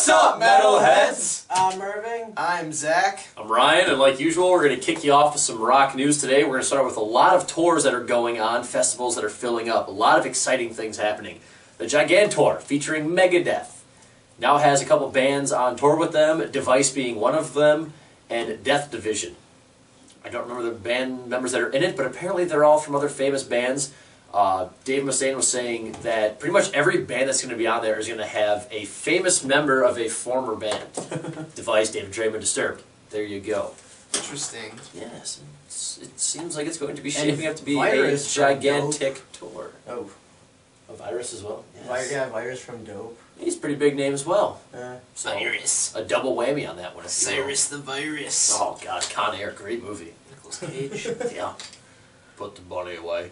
What's up, metalheads? I'm Irving. I'm Zach. I'm Ryan, and like usual, we're going to kick you off with some rock news today. We're going to start with a lot of tours that are going on, festivals that are filling up, a lot of exciting things happening. The Gigantour, featuring Megadeth, now has a couple bands on tour with them, Device being one of them, and Death Division. I don't remember the band members that are in it, but apparently they're all from other famous bands. Dave Mustaine was saying that pretty much every band that's going to be on there is going to have a famous member of a former band. Device, David Draymond, Disturbed. There you go. Interesting. Yes, it seems like it's going to be shaping up to be Virus a gigantic tour. Oh. A Virus as well? Yes. Yeah, Virus from Dope. He's a pretty big name as well. So, Virus. A double whammy on that one. Cyrus the Virus. Oh god, Con Air, great movie. Nicolas Cage. Yeah. Put the bunny away.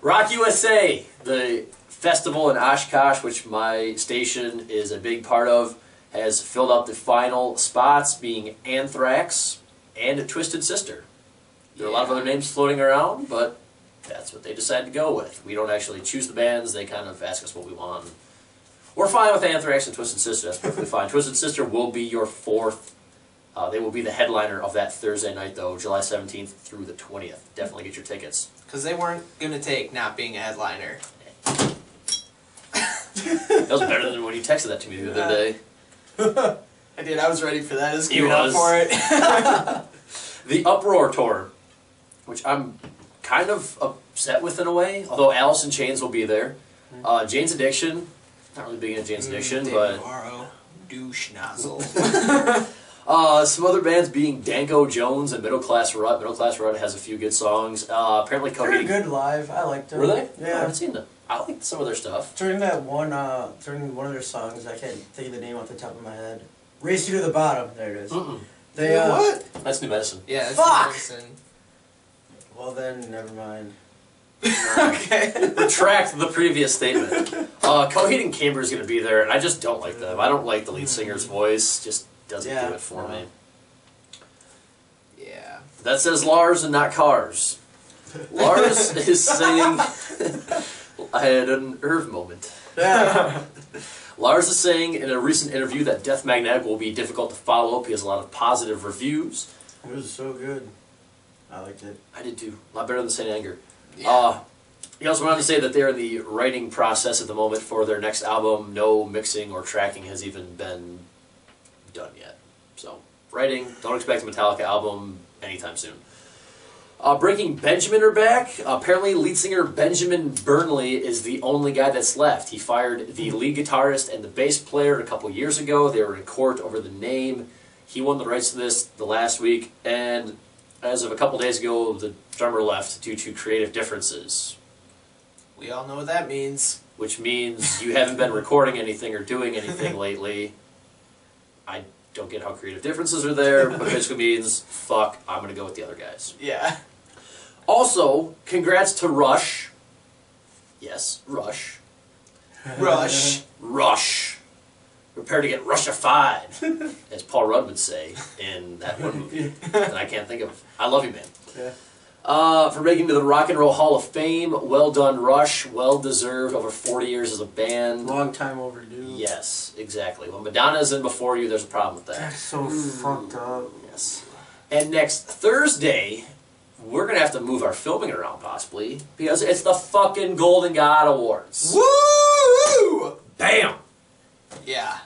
Rock USA, the festival in Oshkosh, which my station is a big part of, has filled up the final spots, being Anthrax and Twisted Sister. There are a lot of other names floating around, but that's what they decided to go with. We don't actually choose the bands, they kind of ask us what we want. We're fine with Anthrax and Twisted Sister, that's perfectly fine. Twisted Sister will be your fourth. They will be the headliner of that Thursday night, though, July 17th through the 20th. Definitely get your tickets. Because they weren't going to take not being a headliner. That was better than when you texted that to me the other day. I did. I was ready for that. I was He geared up was. for it. The Uproar Tour, which I'm kind of upset with in a way, although Alice in Chains will be there. Jane's Addiction, not really big into Jane's Addiction, David but... Navarro, douche nozzle. some other bands being Danko Jones and Middle Class Rut. Middle Class Rut has a few good songs. Apparently They're Coheed... good live. I liked them. Were they? Yeah. I haven't seen them. I like some of their stuff. During one of their songs, I can't think of the name off the top of my head. Race You to the Bottom. There it is. They what? That's New Medicine. Yeah, that's Fuck! Medicine. Well then, never mind. Okay. Retract the previous statement. Coheed and Cambria is going to be there, and I just don't like them. I don't like the lead singer's voice. Just doesn't do it for me. Yeah. That says Lars and not Cars. Lars is saying... I had an Irv moment. Yeah. Lars is saying in a recent interview that Death Magnetic will be difficult to follow up. He has a lot of positive reviews. It was so good. I liked it. I did too. A lot better than Saint Anger. Yeah. He also went on to say that they're in the writing process at the moment for their next album. No mixing or tracking has even been done yet. So, writing. Don't expect a Metallica album anytime soon. Breaking Benjamin are back. Apparently, lead singer Benjamin Burnley is the only guy that's left. He fired the lead guitarist and the bass player a couple years ago. They were in court over the name. He won the rights to this the last week, and as of a couple days ago, the drummer left due to creative differences. We all know what that means. Which means you haven't been recording anything or doing anything lately. I don't get how creative differences are there, but basically means, fuck, I'm going to go with the other guys. Yeah. Also, congrats to Rush. Yes, Rush. Rush. Rush. Prepare to get Rushified, as Paul Rudd would say in that one movie that I can't think of. I love you, man. Yeah. For making to the Rock and Roll Hall of Fame, well done, Rush. Well deserved. Over 40 years as a band. Long time overdue. Yes, exactly. When Madonna's in before you, there's a problem with that. That's so fucked up. Yes. And next Thursday, we're going to have to move our filming around, possibly, because it's the fucking Golden God Awards. Woo! Bam! Yeah.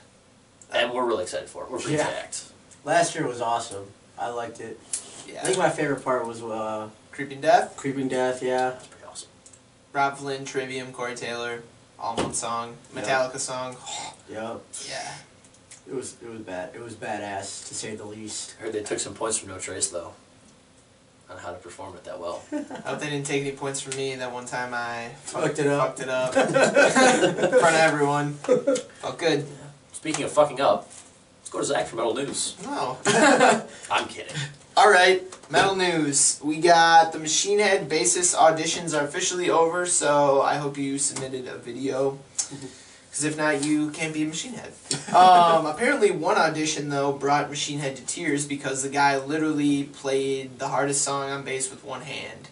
And we're really excited for it. We're pretty jacked. Last year was awesome. I liked it. Yeah. I think my favorite part was Creeping Death. Creeping Death, yeah. That's pretty awesome. Rob Flynn, Trivium, Corey Taylor, all in one song. Metallica song. Yep. Yeah. It was bad. It was badass, to say the least. I heard they took some points from No Trace, though, on how to perform it that well. I hope they didn't take any points from me that one time I Fucked it up. in front of everyone. Felt good. Speaking of fucking up, let's go to Zach for Metal News. No. I'm kidding. Alright, metal news. We got the Machine Head bassist auditions are officially over, so I hope you submitted a video. Because if not, you can't be a Machine Head. Apparently one audition, though, brought Machine Head to tears because the guy literally played the hardest song on bass with one hand.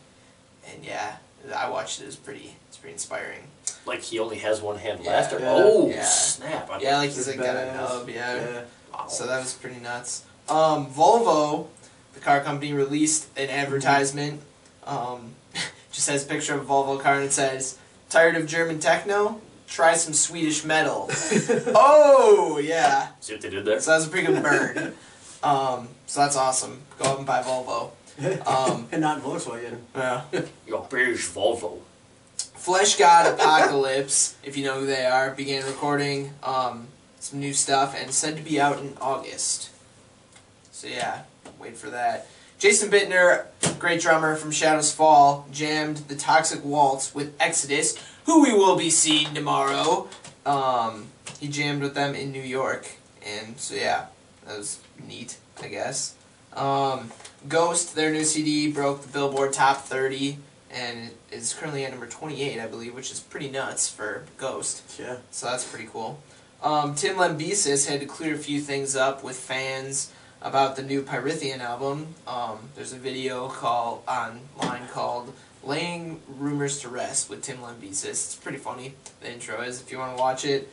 And yeah, I watched it. It's pretty inspiring. Like he only has one hand left? Or, Yeah. oh, Yeah. snap. Yeah, like he's It's like got a badass. nub, yeah. Wow. So that was pretty nuts. Volvo, the car company, released an advertisement. Just has a picture of a Volvo car and it says, "Tired of German techno? Try some Swedish metal." Oh, yeah. See what they did there? So that was a pretty good burn. So that's awesome. Go out and buy Volvo. And not Volkswagen. Yeah. Your beige Volvo. Flesh God Apocalypse, if you know who they are, began recording some new stuff and said to be out in August. So yeah, wait for that. Jason Bittner, great drummer from Shadows Fall, jammed the Toxic Waltz with Exodus, who we will be seeing tomorrow. He jammed with them in New York, and so yeah, that was neat, I guess. Ghost, their new CD, broke the Billboard Top 30, and it is currently at number 28, I believe, which is pretty nuts for Ghost. Yeah. So that's pretty cool. Tim Lambesis had to clear a few things up with fans about the new Pyrithian album. There's a video online called "Laying Rumors to Rest" with Tim Lambesis. It's pretty funny. The intro is, if you want to watch it.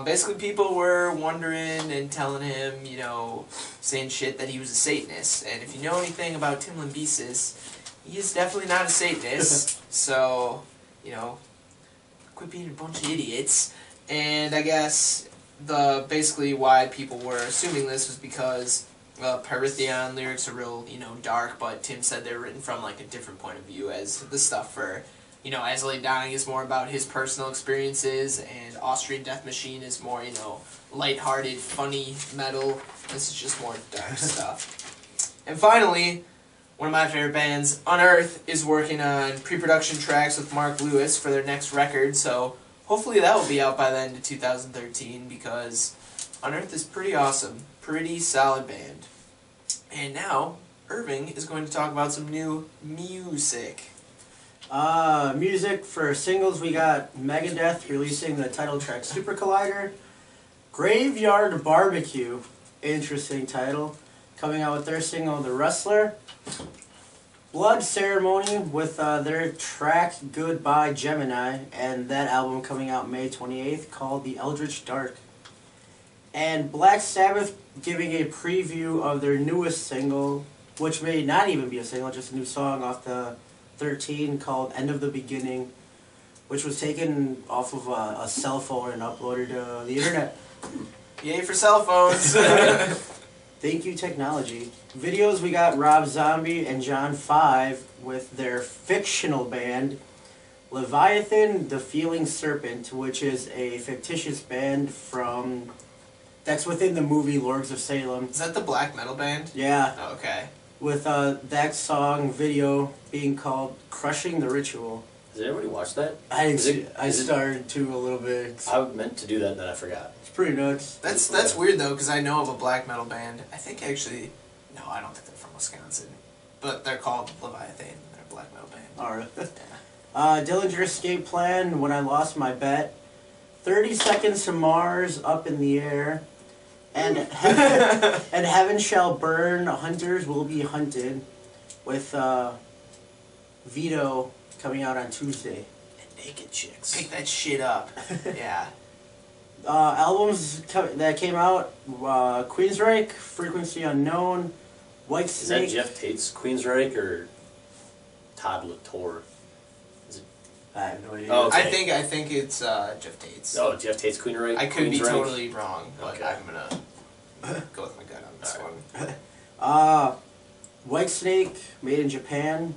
Basically, people were wondering and telling him, you know, saying shit that he was a Satanist. And if you know anything about Tim Lambesis, he is definitely not a Satanist. So, you know, quit being a bunch of idiots. And I guess basically why people were assuming this was because Pyrithian lyrics are real, you know, dark, but Tim said they're written from like a different point of view, as the stuff for, you know, As I Lay Dying is more about his personal experiences, and Austrian Death Machine is more, you know, lighthearted, funny metal. This is just more dark stuff. And finally, one of my favorite bands, Unearth, is working on pre-production tracks with Mark Lewis for their next record, so hopefully that will be out by the end of 2013, because Unearth is pretty awesome. Pretty solid band. And now, Irving is going to talk about some new music. Music for singles, we got Megadeth releasing the title track Super Collider. Graveyard Barbecue, interesting title, coming out with their single The Wrestler. Blood Ceremony with their track Goodbye Gemini, and that album coming out May 28th called The Eldritch Dark. And Black Sabbath giving a preview of their newest single, which may not even be a single, just a new song off the 13 called End of the Beginning, which was taken off of a cell phone and uploaded to the internet. Yay for cell phones! Thank you, technology. Videos, we got Rob Zombie and John 5 with their fictional band, Leviathan the Feeling Serpent, which is a fictitious band that's within the movie Lords of Salem. Is that the black metal band? Yeah. Oh, okay. With that song video being called Crushing the Ritual. Has anybody watched that? I started to a little bit. I meant to do that and then I forgot. It's pretty nuts. That's weird though, because I know of a black metal band. I think actually, no, I don't think they're from Wisconsin, but they're called Leviathan. They're a black metal band. Alright. Yeah. Dillinger Escape Plan, When I Lost My Bet. 30 Seconds to Mars, Up in the Air. And Heaven Shall Burn, Hunters Will Be Hunted, with Vito coming out on Tuesday. And Naked Chicks. Pick that shit up. Yeah. Albums that came out, Queensryche, Frequency Unknown, White Is that Snake. Jeff Tate's Queensryche or Todd Latour? I have no idea. Oh, okay. I think it's Jeff Tate's. Oh, Jeff Tate's Queensryche? I could be Queensryche? totally wrong, but Okay. I'm gonna go with my gut on this Alright. one. White Snake, made in Japan,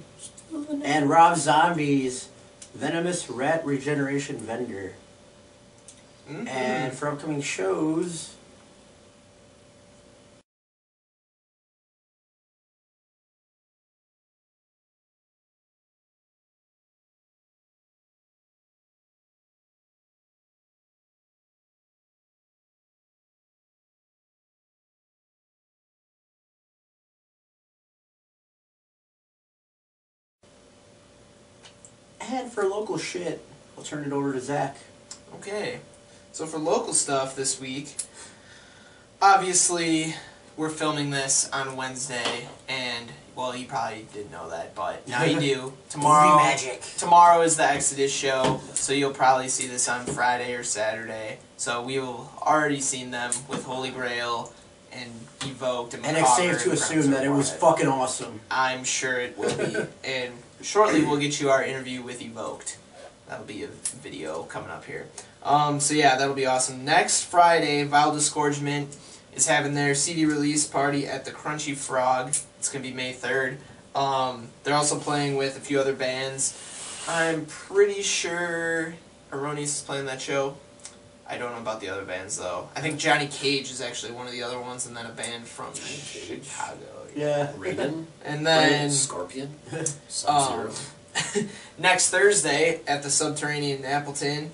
and Rob Zombie's Venomous Rat Regeneration Vendor. Mm-hmm. And for upcoming shows, and for local shit, I'll turn it over to Zach. Okay, so for local stuff this week, obviously we're filming this on Wednesday, and Well, you probably didn't know that, but now you do. Movie Tomorrow, magic. tomorrow is the Exodus show, so you'll probably see this on Friday or Saturday. So we will already seen them with Holy Grail and Evoked and And it's safe to assume that it was fucking awesome. I'm sure it will be. And shortly we'll get you our interview with Evoked. That'll be a video coming up here. So yeah, that'll be awesome. Next Friday, Vile Disgorgement is having their CD release party at the Crunchy Frog. It's going to be May 3rd. They're also playing with a few other bands. I'm pretty sure Erroneous is playing that show. I don't know about the other bands, though. I think Johnny Cage is actually one of the other ones, and then a band from Chicago. Yeah. Raiden. And then Scorpion. Sub-Zero. Next Thursday at the Subterranean in Appleton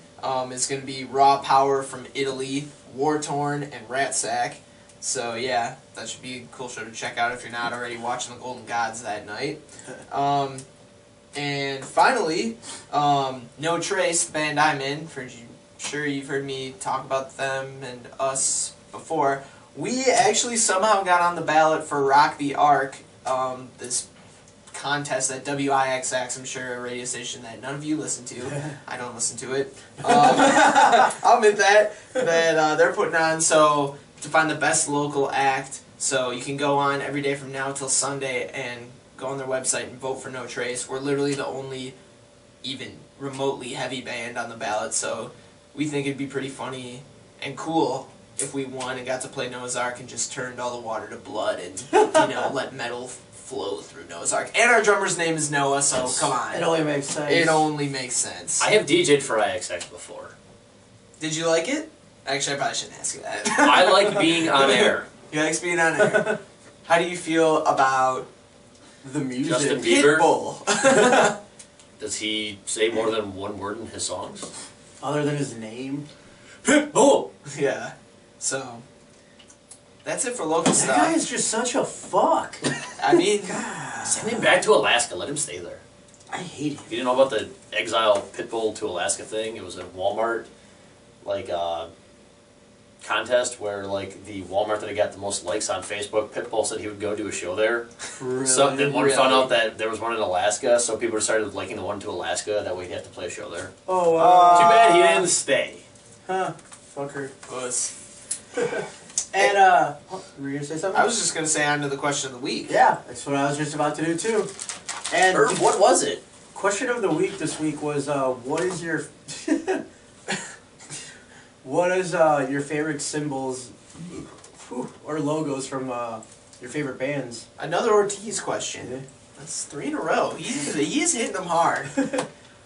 is going to be Raw Power from Italy, War Torn, and Rat Sack. So yeah, that should be a cool show to check out if you're not already watching the Golden Gods that night. And finally, No Trace, the band I'm in. Sure you've heard me talk about them and us before. We actually somehow got on the ballot for Rock the Ark, this contest at WIXX, I'm sure a radio station that none of you listen to. I don't listen to it. I'll admit that they're putting on, so to find the best local act. So you can go on every day from now till Sunday and go on their website and vote for No Trace. We're literally the only even remotely heavy band on the ballot, so we think it'd be pretty funny and cool if we won and got to play Noah's Ark and just turned all the water to blood and, you know, let metal flow through Noah's Ark. And our drummer's name is Noah, so come on. It only makes sense. It only makes sense. I have DJ'd for IXX before. Did you like it? Actually, I probably shouldn't ask you that. I like being on air. You like being on air. How do you feel about the music. Justin Bieber. Pitbull? Does he say more than one word in his songs? Other than his name. Pitbull! Yeah. So, that's it for local That stuff. guy is just such a fuck. I mean, Send him back to Alaska. Let him stay there. I hate him. If you didn't know about the Exile Pitbull to Alaska thing, it was a Walmart, like, contest where, like, the Walmart that had got the most likes on Facebook, Pitbull said he would go do a show there. Really? So then one Really? found out that there was one in Alaska, so people started liking the one to Alaska. That way he'd have to play a show there. Oh, Too bad he didn't stay. Huh. Fucker. was. And, were you gonna say something? I was just going to say on to the question of the week. Yeah, that's what I was just about to do, too. And Or what was it? question of the week this week was, what is your... what is, your favorite symbols or logos from, your favorite bands? Another Ortiz question. That's 3 in a row. He's hitting them hard. He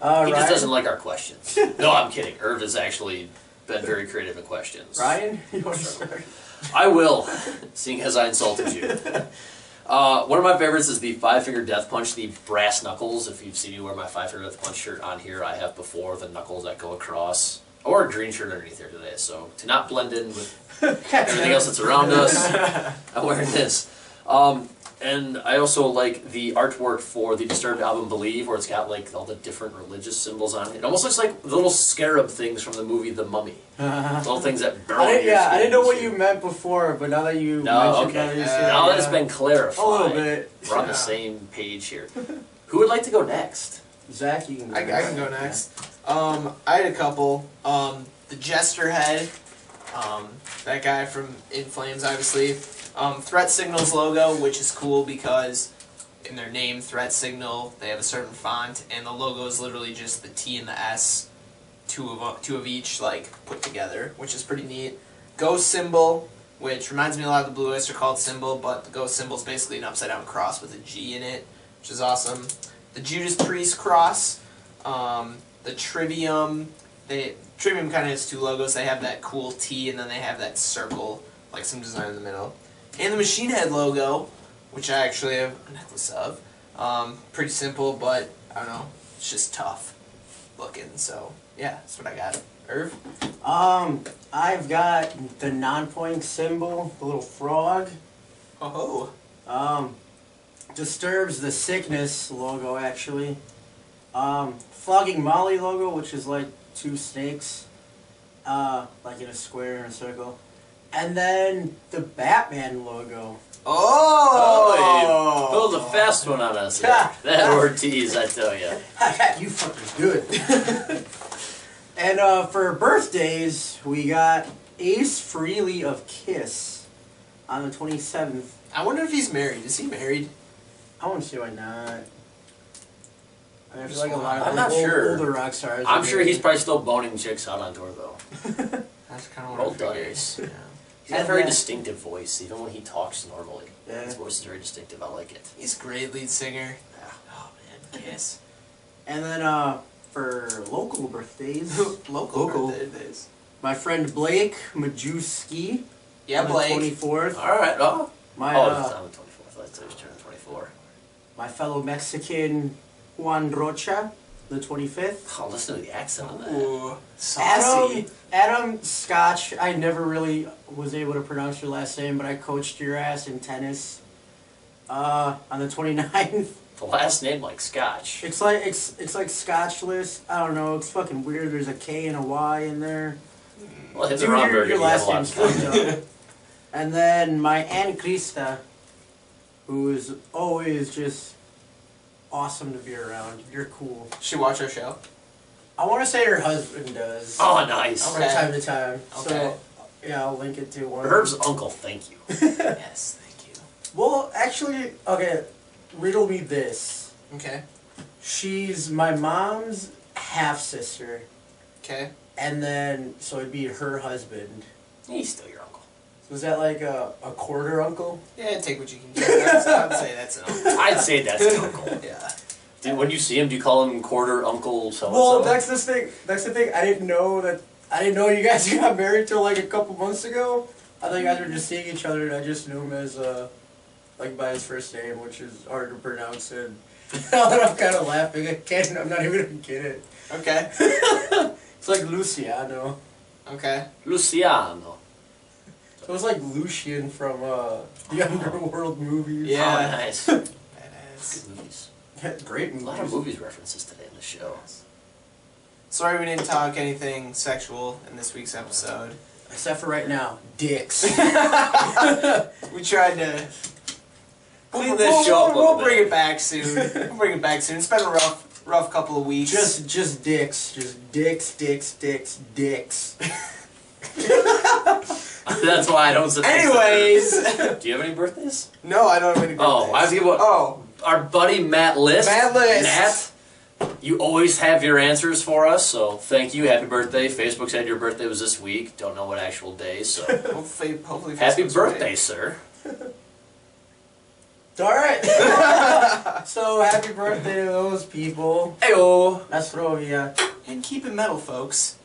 Ryan? just doesn't like our questions. No, I'm kidding. Irv has actually been very creative in questions. Ryan? You want to start? I will, seeing as I insulted you. One of my favorites is the Five Finger Death Punch, the brass knuckles. If you've seen me wear my Five Finger Death Punch shirt on here, I have before the knuckles that go across. Or a green shirt underneath here today, so to not blend in with everything else that's around us, I'm wearing this. And I also like the artwork for the Disturbed album Believe, where it's got like all the different religious symbols on it. It almost looks like the little scarab things from the movie The Mummy. Little things that burn your skin. I didn't know what you meant before, but now that you mentioned that, you said, now that it's been clarified, a little bit. we're on the same page here. Who would like to go next? Zach, you can go I can go next. I had a couple. The Jester Head, that guy from In Flames, obviously. Threat Signal's logo, which is cool because in their name, Threat Signal, they have a certain font, and the logo is literally just the T and the S, two of each, like, put together, which is pretty neat. Ghost Symbol, which reminds me a lot of the Blue Oyster Cult symbol, but the Ghost Symbol is basically an upside-down cross with a G in it, which is awesome. The Judas Priest cross, the Trivium. Trivium kind of has 2 logos. They have that cool T, and then they have that circle, like some design in the middle. And the Machine Head logo, which I actually have a necklace of. Pretty simple, but I don't know, it's just tough looking. So yeah, that's what I got. Irv? I've got the non-pointing symbol, the little frog. Oh. Disturbs the Sickness logo, actually. Flogging Molly logo, which is like 2 snakes, like in a square and a circle. And then the Batman logo, Oh! Pulled a fast one on us. Yeah. That Ortiz, I tell you. I got you fuckers good. And for birthdays, we got Ace Frehley of Kiss on the 27th. I wonder if he's married. Is he married? I want to see why not. I feel like a I'm lot of not sure. older rock stars. I'm are sure he's married. probably still boning chicks out on tour, though. That's kind of Well what I done, figured. Ace. Yeah. He's got a And very then- distinctive voice, even when he talks normally. Yeah. His voice is very distinctive. I like it. He's a great lead singer. Yeah. Oh man, Kiss. And then for local birthdays, Local birthdays. my friend Blake Majewski Yeah, on the Blake. 24th. All right. Oh, My it's on the 24th. Let's say he's turning 24. my fellow Mexican Juan Rocha, the 25th. Oh, listen to the accent on that. Ooh, saucy. Adam Scotch. I never really was able to pronounce your last name, but I coached your ass in tennis. On the 29th. The last name like Scotch. It's like Scotchless. I don't know. It's fucking weird. There's a K and a Y in there. Well, hit the Dude, wrong your burger. last name's fucked up. And then my Aunt Krista, who is always just awesome to be around. You're cool. Should watch our show. I want to say her husband does. Oh, nice. From time to time. Okay. So, yeah, I'll link it to one. Herb's uncle, thank you. Yes, thank you. Well, actually, okay, riddle me this. Okay. She's my mom's half-sister, Okay. and then, so it'd be her husband. He's still your uncle. So is that like a quarter uncle? Yeah, take what you can get. I'd say that's an uncle. I'd say that's an uncle. Yeah. When you see him, do you call him quarter uncle so-and-so? Well, that's the thing. That's the thing. I didn't know you guys got married till like a couple months ago. I thought you guys were just seeing each other, and I just knew him as like by his first name, which is hard to pronounce. And now that I'm kind of laughing, I'm not even gonna get it. Okay. It's like Luciano. Okay. Luciano. So it's like Lucian from the Underworld movies. Yeah. Oh, nice. Badass. Good movies. Great A movies. lot of movies references today in the show. Sorry we didn't talk anything sexual in this week's episode. Except for right now, dicks. We tried to Clean this show up a little We'll bring bit. it back soon. We'll bring it back soon. It's been a rough couple of weeks. just dicks. Just dicks. That's why I don't sit Anyways. Do you have any birthdays? No, I don't have any birthdays. Oh, I was thinking about Oh. our buddy Matt List. Matt List. Matt, you always have your answers for us, so thank you. Happy birthday. Facebook said your birthday was this week. Don't know what actual day, so Hopefully happy Facebook's birthday, right. sir. Alright. So, happy birthday to those people. Heyo. That's Rovia. And keep it metal, folks.